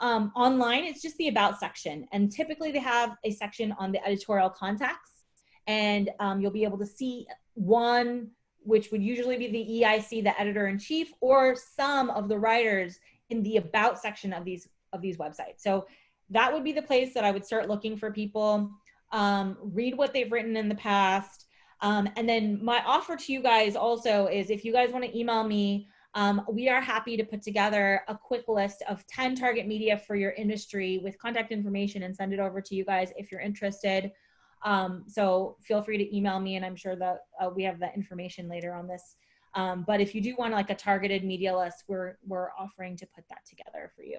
online, it's just the about section. And typically they have a section on the editorial contacts. And you'll be able to see one, which would usually be the EIC, the editor-in-chief, or some of the writers in the about section of these websites. So that would be the place that I would start looking for people, read what they've written in the past. And then my offer to you guys also is, if you guys want to email me, we are happy to put together a quick list of 10 target media for your industry with contact information and send it over to you guys if you're interested. So feel free to email me, and I'm sure that we have the information later on this. But if you do want like a targeted media list, we're offering to put that together for you.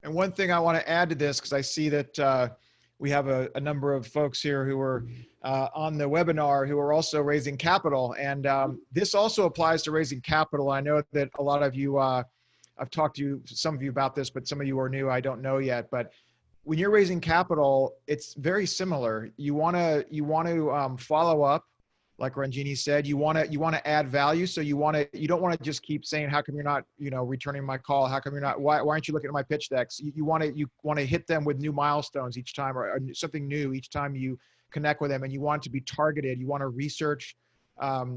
And one thing I want to add to this, because I see that we have a number of folks here who are on the webinar who are also raising capital. And this also applies to raising capital. I know that a lot of you, I've talked to some of you about this, but some of you are new, I don't know yet. But when you're raising capital, it's very similar. You want to follow up, like Ronjini said. You want to add value. So you don't want to just keep saying, how come you're not returning my call? How come you're not? Why aren't you looking at my pitch decks? You want to hit them with new milestones each time, or something new each time you connect with them. And you want it to be targeted. You want to research,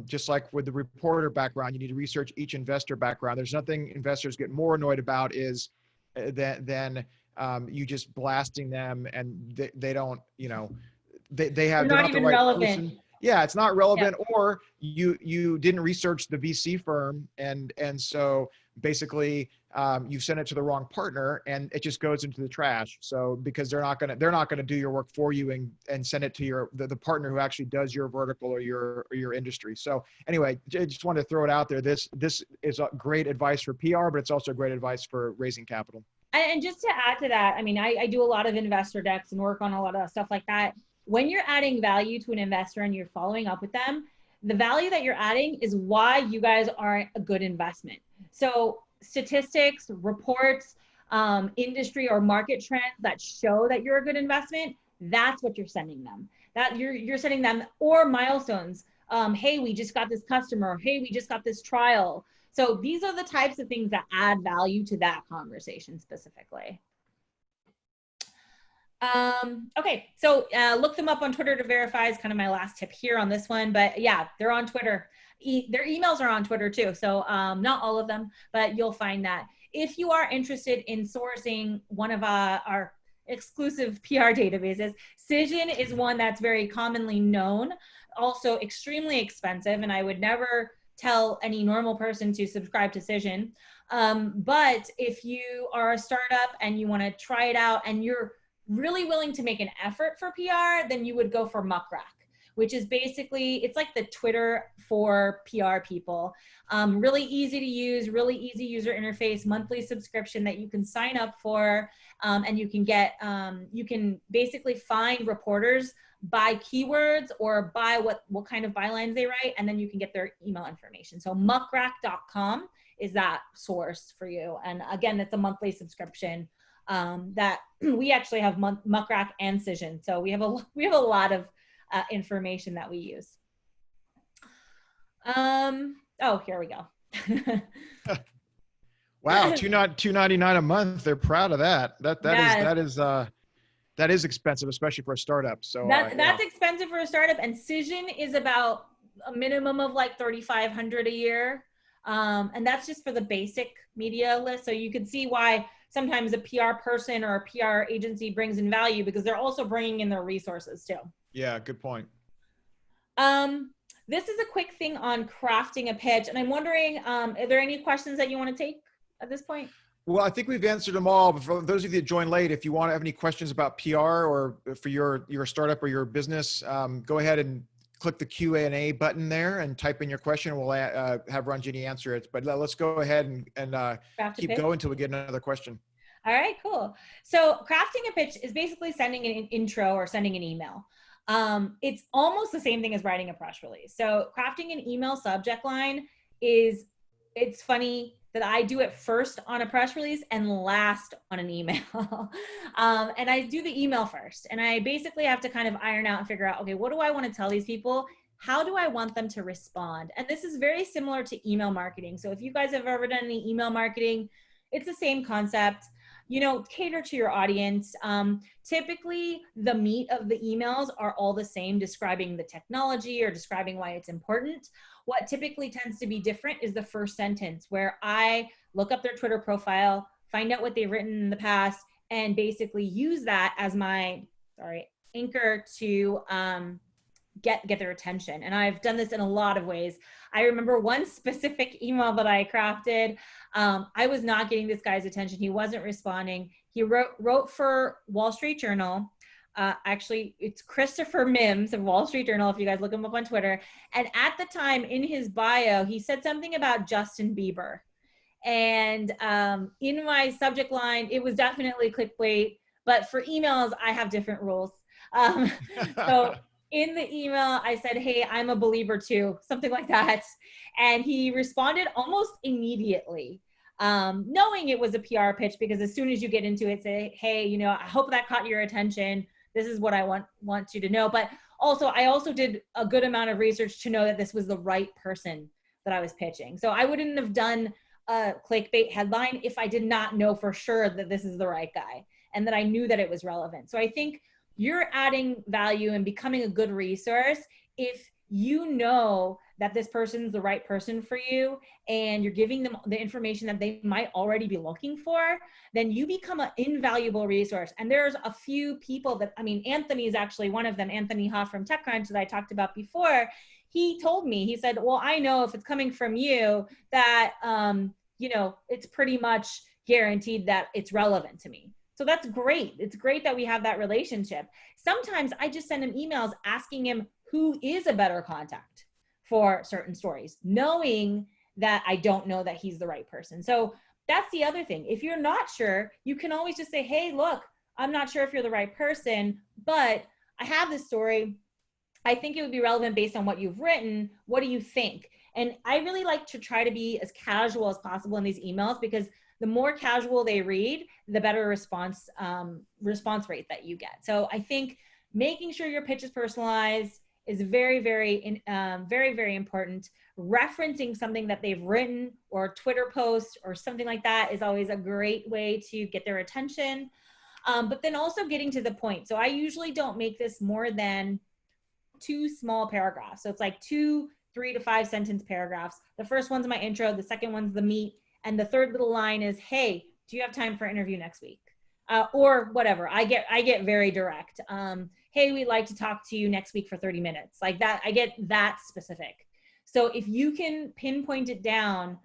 just like with the reporter background. You need to research each investor background. There's nothing investors get more annoyed about is than you just blasting them, and they don't, they're not the even right relevant. person. Yeah, it's not relevant. Yeah. Or you didn't research the VC firm, and so basically you sent it to the wrong partner, and it just goes into the trash. So because they're not gonna do your work for you and send it to the partner who actually does your vertical or your industry. So anyway, I just wanted to throw it out there. This is a great advice for PR, but it's also great advice for raising capital. And just to add to that, I mean, I do a lot of investor decks and work on a lot of stuff like that. When you're adding value to an investor and you're following up with them, the value that you're adding is why you guys are a good investment. So statistics, reports, industry or market trends that show that you're a good investment, that's what you're sending them. That you're sending them, or milestones. Hey, we just got this customer. Hey, we just got this trial. So these are the types of things that add value to that conversation specifically. Okay, so look them up on Twitter to verify is kind of my last tip here on this one. But yeah, they're on Twitter. Their emails are on Twitter too. So not all of them, but you'll find that. If you are interested in sourcing one of our exclusive PR databases, Cision is one that's very commonly known, also extremely expensive, and I would never tell any normal person to subscribe to Cision. But if you are a startup and you want to try it out and you're really willing to make an effort for PR, then you would go for Muckrack, which is basically, it's like the Twitter for PR people. Really easy to use, really easy user interface, monthly subscription that you can sign up for, and you can get, you can basically find reporters by keywords or by what kind of bylines they write, and then you can get their email information. So muckrack.com is that source for you. And again, it's a monthly subscription that we actually have Muckrack and Cision. So we have a lot of information that we use. Oh, here we go. Wow, $2.99 a month. They're proud of that. That yes. is That is expensive, especially for a startup. So That's expensive for a startup, and Cision is about a minimum of like 3,500 a year. And that's just for the basic media list. So you can see why sometimes a PR person or a PR agency brings in value, because they're also bringing in their resources too. Yeah, good point. This is a quick thing on crafting a pitch, and I'm wondering, are there any questions that you want to take at this point? Well, I think we've answered them all, but for those of you that joined late, if you want to have any questions about PR or for your startup or your business, go ahead and click the Q&A button there and type in your question. We'll have Ronjini answer it, but let's go ahead and keep going until we get another question. All right, cool. So crafting a pitch is basically sending an intro or sending an email. It's almost the same thing as writing a press release. So crafting an email subject line it's funny that I do it first on a press release and last on an email. And I do the email first. And I basically have to kind of iron out and figure out, okay, what do I want to tell these people? How do I want them to respond? And this is very similar to email marketing. So if you guys have ever done any email marketing, it's the same concept. Cater to your audience. Typically, the meat of the emails are all the same, describing the technology or describing why it's important. What typically tends to be different is the first sentence, where I look up their Twitter profile, find out what they've written in the past, and basically use that as my anchor to get their attention. And I've done this in a lot of ways. I remember one specific email that I crafted. I was not getting this guy's attention. He wasn't responding. He wrote for Wall Street Journal. Actually, it's Christopher Mims of Wall Street Journal, if you guys look him up on Twitter. And at the time, in his bio, he said something about Justin Bieber. And in my subject line, it was definitely clickbait. But for emails, I have different rules. So in the email, I said, hey, I'm a believer too, something like that. And he responded almost immediately, knowing it was a PR pitch, because as soon as you get into it, say, hey, I hope that caught your attention. This is what I want you to know. But also, I also did a good amount of research to know that this was the right person that I was pitching. So I wouldn't have done a clickbait headline if I did not know for sure that this is the right guy and that I knew that it was relevant. So I think you're adding value and becoming a good resource if you know that this person's the right person for you and you're giving them the information that they might already be looking for. Then you become an invaluable resource. And there's a few people that, Anthony is actually one of them, Anthony Hoff from TechCrunch that I talked about before. He told me, he said, well, I know if it's coming from you that, it's pretty much guaranteed that it's relevant to me. So that's great. It's great that we have that relationship. Sometimes I just send him emails asking him who is a better contact for certain stories, knowing that I don't know that he's the right person. So that's the other thing. If you're not sure, you can always just say, hey, look, I'm not sure if you're the right person, but I have this story. I think it would be relevant based on what you've written. What do you think? And I really like to try to be as casual as possible in these emails, because the more casual they read, the better response rate that you get. So I think making sure your pitch is personalized is very, very, very important. Referencing something that they've written or a Twitter post or something like that is always a great way to get their attention. But then also getting to the point. So I usually don't make this more than 2 small paragraphs. So it's like 2 3 to 5 sentence paragraphs. The first one's my intro. The second one's the meat. And the third little line is, hey, do you have time for an interview next week? Or whatever. I get very direct. Hey, we'd like to talk to you next week for 30 minutes. Like that, I get that specific. So if you can pinpoint it down,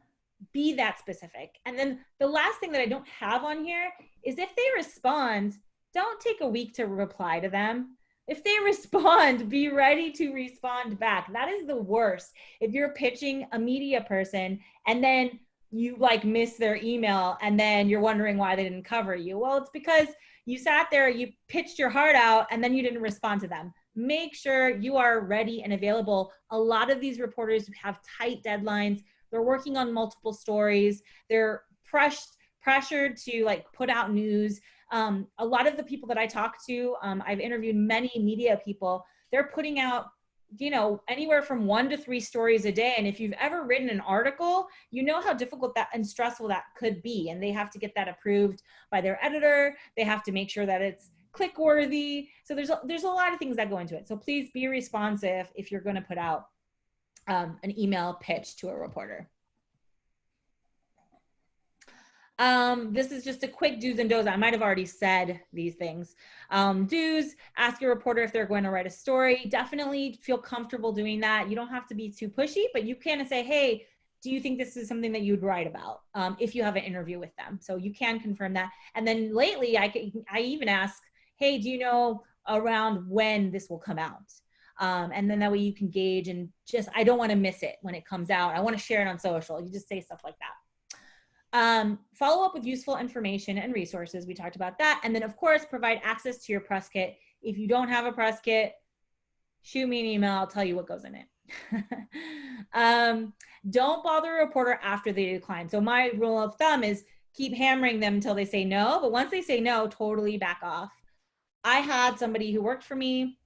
be that specific. And then the last thing that I don't have on here is if they respond, don't take a week to reply to them. If they respond, be ready to respond back. That is the worst. If you're pitching a media person and then you miss their email and then you're wondering why they didn't cover you. Well, it's because you sat there, you pitched your heart out, and then you didn't respond to them. Make sure you are ready and available. A lot of these reporters have tight deadlines. They're working on multiple stories. They're pressured to put out news. A lot of the people that I talk to, I've interviewed many media people, they're putting out anywhere from 1 to 3 stories a day. And if you've ever written an article, you know how difficult that and stressful that could be. And they have to get that approved by their editor. They have to make sure that it's click worthy. So there's a lot of things that go into it. So please be responsive if you're going to put out an email pitch to a reporter. This is just a quick do's and don'ts. I might have already said these things. Do's, ask your reporter if they're going to write a story. Definitely feel comfortable doing that. You don't have to be too pushy, but you can say, hey, do you think this is something that you'd write about if you have an interview with them? So you can confirm that. And then lately, I even ask, hey, do you know around when this will come out? And then that way you can gauge and just, I don't want to miss it when it comes out. I want to share it on social. You just say stuff like that. Follow up with useful information and resources. We talked about that. And then of course, provide access to your press kit. If you don't have a press kit, shoot me an email. I'll tell you what goes in it. Don't bother a reporter after they decline. So my rule of thumb is keep hammering them until they say no. But once they say no, totally back off. I had somebody who worked for me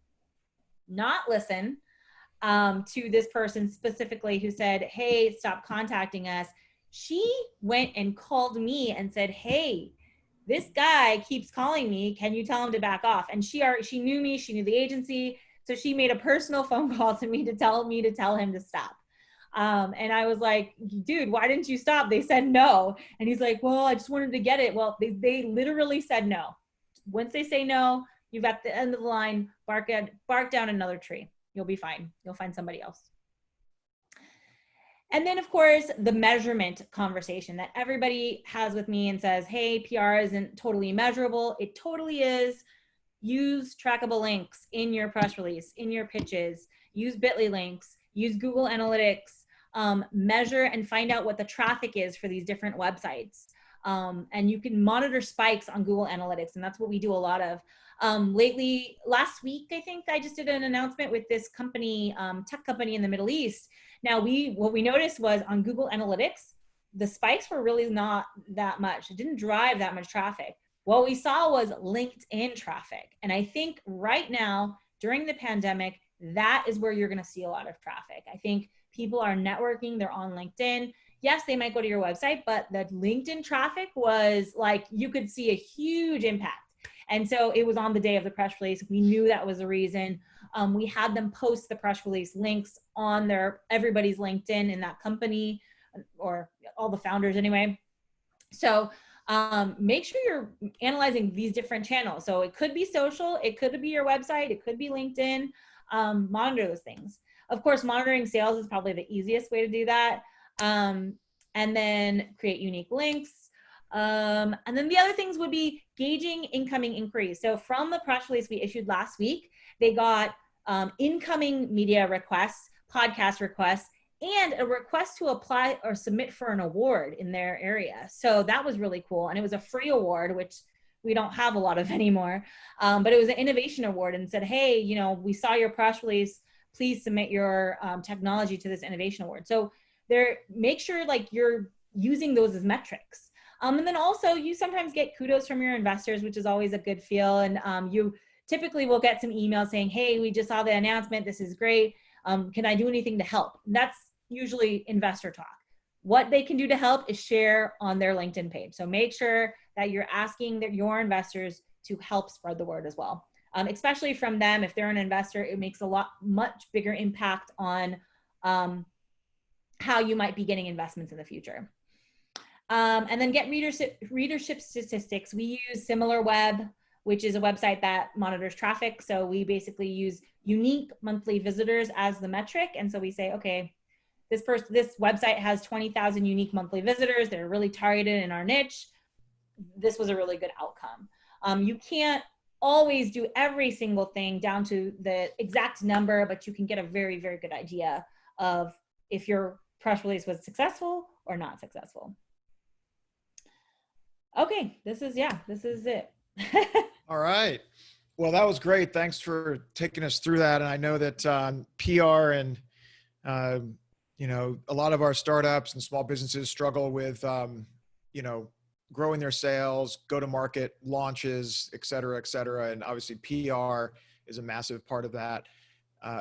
not listen to this person specifically who said, hey, stop contacting us. She went and called me and said, hey, this guy keeps calling me. Can you tell him to back off? And she knew me. She knew the agency. So she made a personal phone call to me to tell him to stop. And I was like, dude, why didn't you stop? They said no. And he's like, well, I just wanted to get it. Well, they literally said no. Once they say no, you've got the end of the line, bark down another tree. You'll be fine. You'll find somebody else. And then, of course, the measurement conversation that everybody has with me and says, hey, PR isn't totally measurable. It totally is. Use trackable links in your press release, in your pitches. Use Bitly links. Use Google Analytics. Measure and find out what the traffic is for these different websites. And you can monitor spikes on Google Analytics, and that's what we do a lot of. Lately, last week, I think I just did an announcement with this company, tech company in the Middle East. Now, what we noticed was on Google Analytics, the spikes were really not that much. It didn't drive that much traffic. What we saw was LinkedIn traffic. And I think right now, during the pandemic, that is where you're going to see a lot of traffic. I think people are networking, they're on LinkedIn. Yes, they might go to your website, but the LinkedIn traffic was like, you could see a huge impact. And so it was on the day of the press release. We knew that was the reason. We had them post the press release links on everybody's LinkedIn in that company, or all the founders anyway. So make sure you're analyzing these different channels. So it could be social, it could be your website, it could be LinkedIn. Monitor those things. Of course, monitoring sales is probably the easiest way to do that. And then create unique links. And then the other things would be gauging incoming inquiries. So from the press release we issued last week, they got incoming media requests, podcast requests, and a request to apply or submit for an award in their area. So that was really cool. And it was a free award, which we don't have a lot of anymore. But it was an innovation award and said, hey, we saw your press release, please submit your technology to this innovation award. So make sure like you're using those as metrics. And then also you sometimes get kudos from your investors, which is always a good feel. And you typically will get some emails saying, hey, we just saw the announcement. This is great. Can I do anything to help? And that's usually investor talk. What they can do to help is share on their LinkedIn page. So make sure that you're asking your investors to help spread the word as well. Especially from them, if they're an investor, it makes much bigger impact on how you might be getting investments in the future. And then get readership statistics. We use SimilarWeb, which is a website that monitors traffic. So we basically use unique monthly visitors as the metric. And so we say, okay, this website has 20,000 unique monthly visitors. They're really targeted in our niche. This was a really good outcome. You can't always do every single thing down to the exact number, but you can get a very, very good idea of if your press release was successful or not successful. Okay, this is it. All right. Well, that was great. Thanks for taking us through that. And I know that PR and, a lot of our startups and small businesses struggle with, growing their sales, go-to-market launches, et cetera, and obviously PR is a massive part of that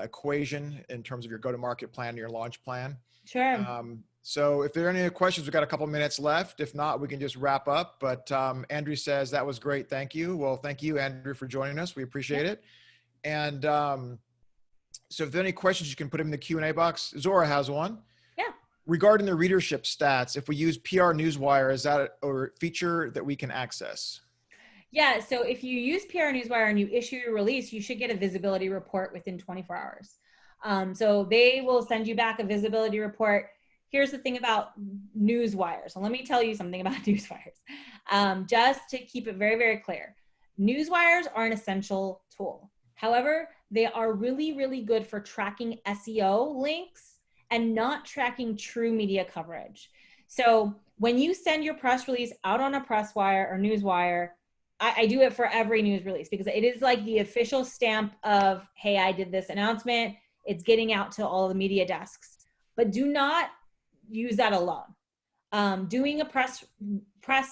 equation in terms of your go-to-market plan and your launch plan. Sure. So if there are any other questions, we've got a couple minutes left. If not, we can just wrap up. But Andrew says that was great. Thank you. Well, thank you, Andrew, for joining us. We appreciate it. And so if there are any questions, you can put them in the Q&A box. Zora has one. Yeah. Regarding the readership stats, if we use PR Newswire, is that a feature that we can access? Yeah, so if you use PR Newswire and you issue your release, you should get a visibility report within 24 hours. So they will send you back a visibility report. Here's the thing about Newswire. So let me tell you something about Newswires. Just to keep it very, very clear. Newswires are an essential tool. However, they are really, really good for tracking SEO links and not tracking true media coverage. So when you send your press release out on a press wire or Newswire, I do it for every news release because it is like the official stamp of, hey, I did this announcement. It's getting out to all the media desks. But do not use that alone. Doing a press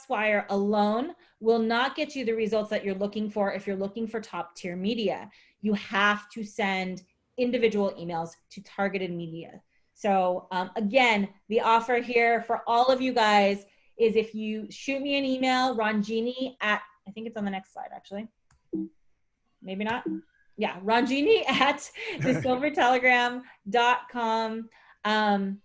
wire alone will not get you the results that you're looking for if you're looking for top tier media. You have to send individual emails to targeted media. So again, the offer here for all of you guys is if you shoot me an email, Ronjini at, I think it's on the next slide actually. Maybe not. Yeah, Ronjini at thesilvertelegram.com.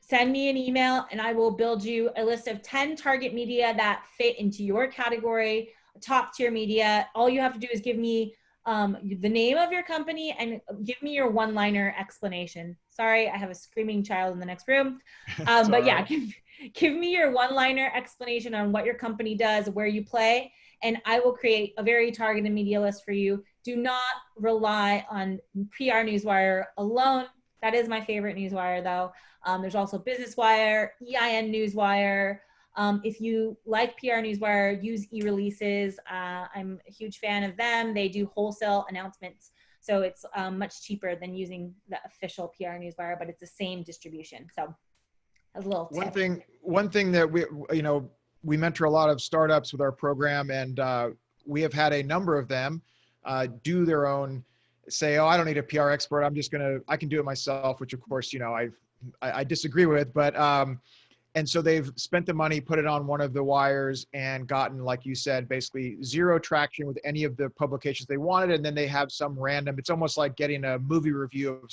Send me an email and I will build you a list of 10 target media that fit into your category, top tier media. All you have to do is give me the name of your company and give me your one-liner explanation. Sorry, I have a screaming child in the next room. But yeah, give me your one-liner explanation on what your company does, where you play, and I will create a very targeted media list for you. Do not rely on PR Newswire alone. That is my favorite newswire though. There's also Business Wire, EIN Newswire. If you like PR Newswire, use e-releases. I'm a huge fan of them. They do wholesale announcements. So it's much cheaper than using the official PR Newswire, but it's the same distribution. So that's a little tip. One thing that we mentor a lot of startups with our program, and we have had a number of them do their own, say, oh, I don't need a PR expert. I can do it myself, which of course, I disagree with, but and so they've spent the money, put it on one of the wires and gotten, like you said, basically zero traction with any of the publications they wanted. And then they have some random, it's almost like getting a movie review of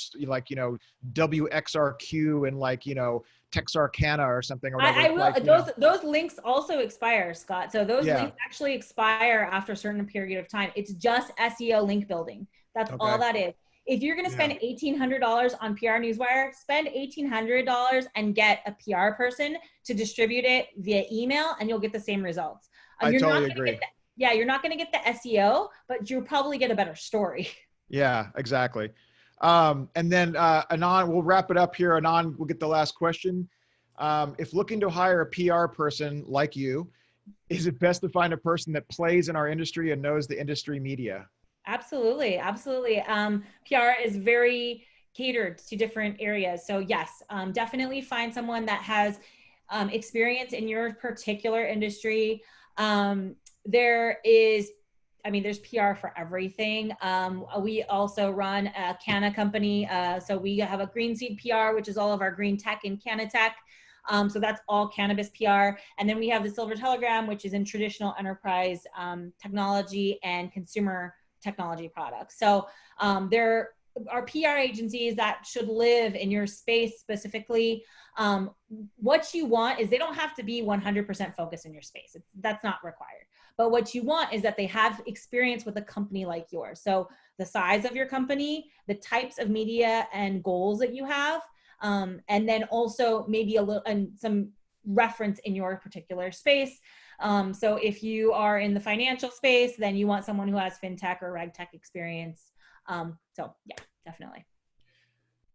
WXRQ and Texarkana or something. Or whatever. I will, those links also expire, Scott. So those links actually expire after a certain period of time. It's just SEO link building. That's all that is. If you're going to spend $1,800 on PR Newswire, spend $1,800 and get a PR person to distribute it via email, and you'll get the same results. I totally agree. You're not going to get the SEO, but you'll probably get a better story. Yeah, exactly. And then Anand, we'll wrap it up here. Anand, we'll get the last question. If looking to hire a PR person like you, is it best to find a person that plays in our industry and knows the industry media? Absolutely. Absolutely. PR is very catered to different areas. So yes, definitely find someone that has experience in your particular industry. There's PR for everything. We also run a Canna company. So we have a Green Seed PR, which is all of our green tech and Canna Tech. So that's all cannabis PR. And then we have the Silver Telegram, which is in traditional enterprise technology and consumer technology products. So there are PR agencies that should live in your space specifically. What you want is they don't have to be 100% focused in your space. That's not required. But what you want is that they have experience with a company like yours. So the size of your company, the types of media and goals that you have, and then also maybe a little and some reference in your particular space. So if you are in the financial space, then you want someone who has fintech or regtech experience. So yeah, definitely.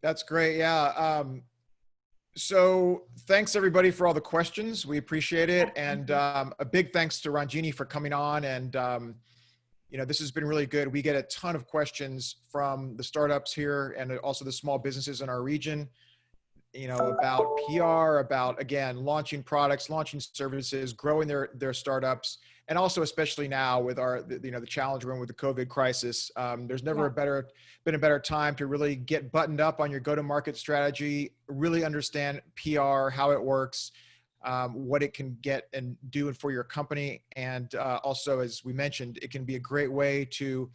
That's great. Yeah. So thanks everybody for all the questions. We appreciate it. And a big thanks to Ronjini for coming on. And, this has been really good. We get a ton of questions from the startups here and also the small businesses in our region, about PR, about, again, launching products, launching services, growing their startups. And also, especially now with the challenge we're in with the COVID crisis, there's never been a better time to really get buttoned up on your go-to-market strategy, really understand PR, how it works, what it can get and do for your company. And also, as we mentioned, it can be a great way to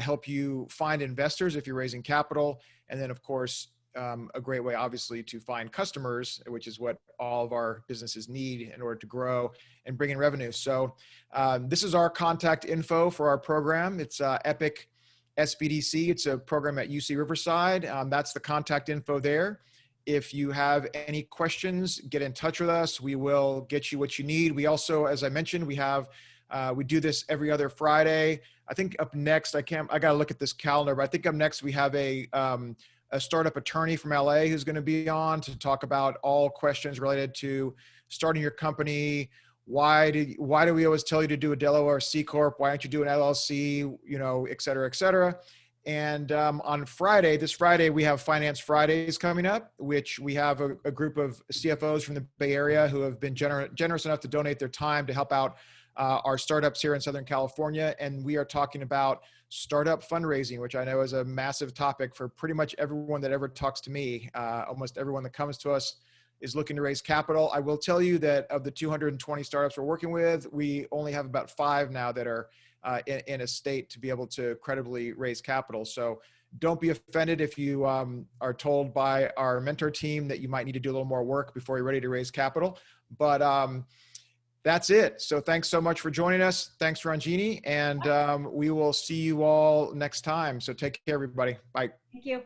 help you find investors if you're raising capital. And then, of course, a great way, obviously, to find customers, which is what all of our businesses need in order to grow and bring in revenue. So this is our contact info for our program. It's Epic SBDC. It's a program at UC Riverside. That's the contact info there. If you have any questions, get in touch with us. We will get you what you need. We also, as I mentioned, we do this every other Friday. I think up next, I got to look at this calendar, but I think up next we have a startup attorney from LA who's going to be on to talk about all questions related to starting your company. Why do we always tell you to do a Delaware C Corp? Why don't you do an LLC, et cetera, et cetera. And on this Friday, we have Finance Fridays coming up, which we have a group of CFOs from the Bay Area who have been generous enough to donate their time to help out our startups here in Southern California. And we are talking about startup fundraising, which I know is a massive topic for pretty much everyone that ever talks to me. Almost everyone that comes to us is looking to raise capital. I will tell you that of the 220 startups we're working with, we only have about 5 now that are in a state to be able to credibly raise capital. So don't be offended if you are told by our mentor team that you might need to do a little more work before you're ready to raise capital. But that's it. So thanks so much for joining us. Thanks, Ronjini. And we will see you all next time. So take care, everybody. Bye. Thank you.